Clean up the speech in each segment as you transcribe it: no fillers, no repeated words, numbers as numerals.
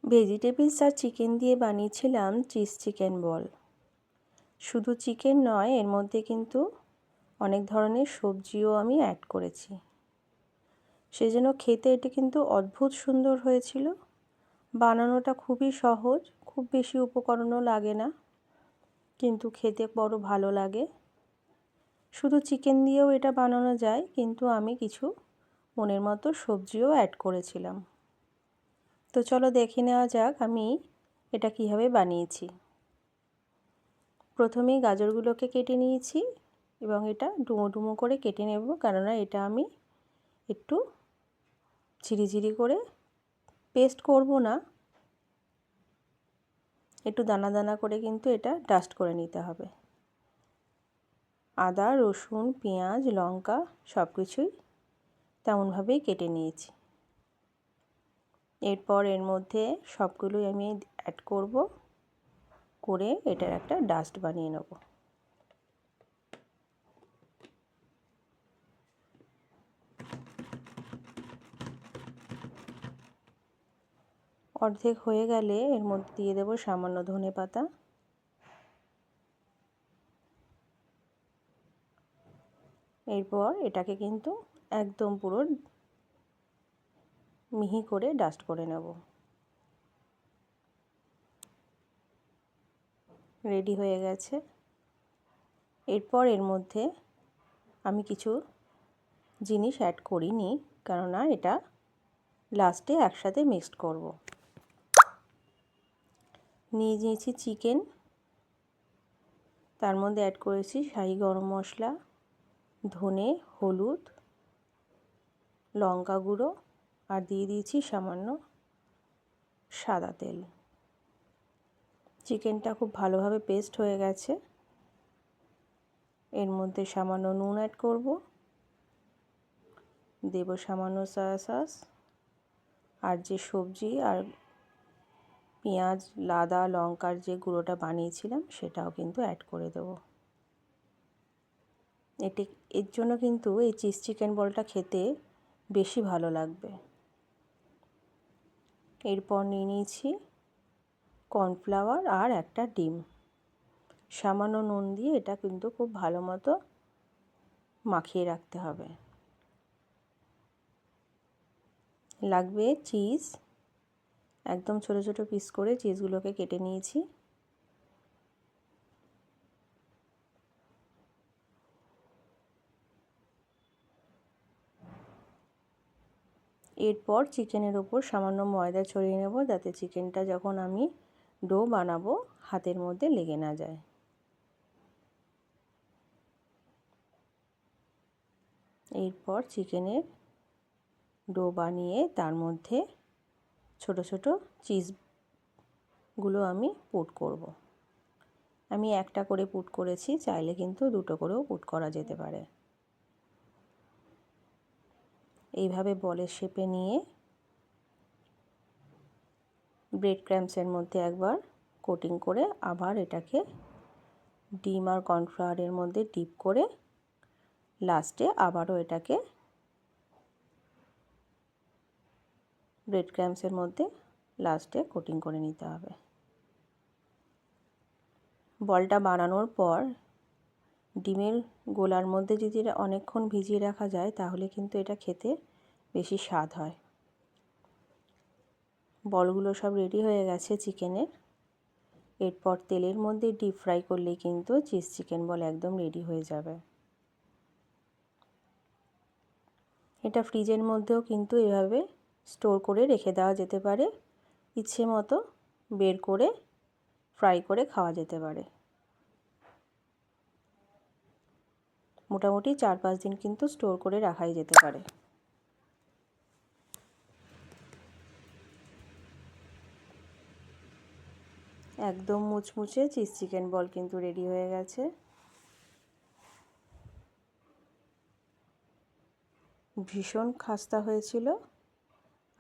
Vegetables আর chicken দিয়ে বানিয়েছিলাম cheese chicken বল। শুধু চিকেন নয়, এর মধ্যে কিন্তু অনেক ধরনের সবজিও আমি অ্যাড করেছি। সেজন্য খেতে এটি কিন্তু অদ্ভুত সুন্দর হয়েছিল। বানানোটা খুবই সহজ, খুব বেশি উপকরণও লাগে না, কিন্তু খেতে বড় ভালো লাগে। শুধু চিকেন দিয়েও এটা বানানো যায়, কিন্তু আমি কিছু মনের মতো সবজিও অ্যাড করেছিলাম। তো চলো দেখে নেওয়া যাক আমি এটা কিভাবে বানিয়েছি। প্রথমেই গাজরগুলোকে কেটে নিয়েছি এবং এটা ডুমো ডুমো করে কেটে নেব, কেননা এটা আমি একটু ঝিরিঝিরি করে পেস্ট করব না, একটু দানা দানা করে কিন্তু এটা ডাস্ট করে নিতে হবে। আদা, রসুন, পেঁয়াজ, লঙ্কা সব কিছুই তেমনভাবেই কেটে নিয়েছি। এরপর এর মধ্যে সবগুলোই আমি অ্যাড করব, করে এটার একটা ডাস্ট বানিয়ে নেব। অর্ধেক হয়ে গেলে এর মধ্যে দিয়ে দেব সামান্য ধনেপাতা, এরপর এটাকে কিন্তু একদম পুরো মিহি করে ডাস্ট করে নেব। রেডি হয়ে গেছে। এরপর এর মধ্যে আমি কিছু জিনিস অ্যাড করিনি, কেননা এটা লাস্টে একসাথে মিক্সড করব। নিয়েছি চিকেন, তার মধ্যে অ্যাড করেছি শাহি গরম মশলা, ধনে, হলুদ, লঙ্কা গুঁড়ো, আর দিয়ে দিয়েছি সামান্য সাদা তেল। চিকেনটা খুব ভালোভাবে পেস্ট হয়ে গেছে। এর মধ্যে সামান্য নুন অ্যাড করব, দেব সামান্য সয়া সস, আর যে সবজি আর পেঁয়াজ, আদা, লঙ্কার যে গুঁড়োটা বানিয়েছিলাম সেটাও কিন্তু অ্যাড করে দেব। এর জন্য কিন্তু এই চিজ চিকেন বলটা খেতে বেশি ভালো লাগবে। এরপর নিয়ে নিয়েছি কর্নফ্লাওয়ার আর একটা ডিম। সামান্য নুন দিয়ে এটা কিন্তু খুব ভালো মতো মাখিয়ে রাখতে হবে। লাগবে চিজ, একদম ছোট ছোট পিস করে চিজগুলোকে কেটে নিয়েছি। এরপর চিকেনের ওপর সামান্য ময়দা ছড়িয়ে নেব, যাতে চিকেনটা যখন আমি ডো বানাবো হাতের মধ্যে লেগে না যায়। এরপর চিকেনের ডো বানিয়ে তার মধ্যে ছোট ছোট চিজগুলো আমি পুট করব। আমি একটা করে পুট করেছি, চাইলে কিন্তু দুটো করেও পুট করা যেতে পারে। এইভাবে বলের শেপে নিয়ে ব্রেড ক্রাম্বসের মধ্যে একবার কোটিং করে আবার এটাকে ডিম আর কর্নফ্লাওয়ারের মধ্যে ডিপ করে লাস্টে আবারও এটাকে ব্রেড ক্রাম্বসের মধ্যে লাস্টে কোটিং করে নিতে হবে। বলটা বানানোর পর ডিমের গোলার মধ্যে যদি এটা অনেকক্ষণ ভিজিয়ে রাখা যায়, তাহলে কিন্তু এটা খেতে বেশি স্বাদ হয়। বলগুলো সব রেডি হয়ে গেছে চিকেনের। এরপর তেলের মধ্যে ডিপ ফ্রাই করলেই কিন্তু চিজ চিকেন বল একদম রেডি হয়ে যাবে। এটা ফ্রিজের মধ্যেও কিন্তু এভাবে স্টোর করে রেখে দেওয়া যেতে পারে, ইচ্ছে মতো বের করে ফ্রাই করে খাওয়া যেতে পারে। মোটামুটি 4-5 দিন কিন্তু স্টোর করে রাখাই যেতে পারে। একদম মুচমুচে চিজ চিকেন বল কিন্তু রেডি হয়ে গেছে। ভীষণ খাস্তা হয়েছিল।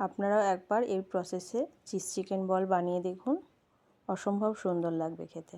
আপনারাও একবার এই প্রসেসে চিজ চিকেন বল বানিয়ে দেখুন, অসম্ভব সুন্দর লাগবে খেতে।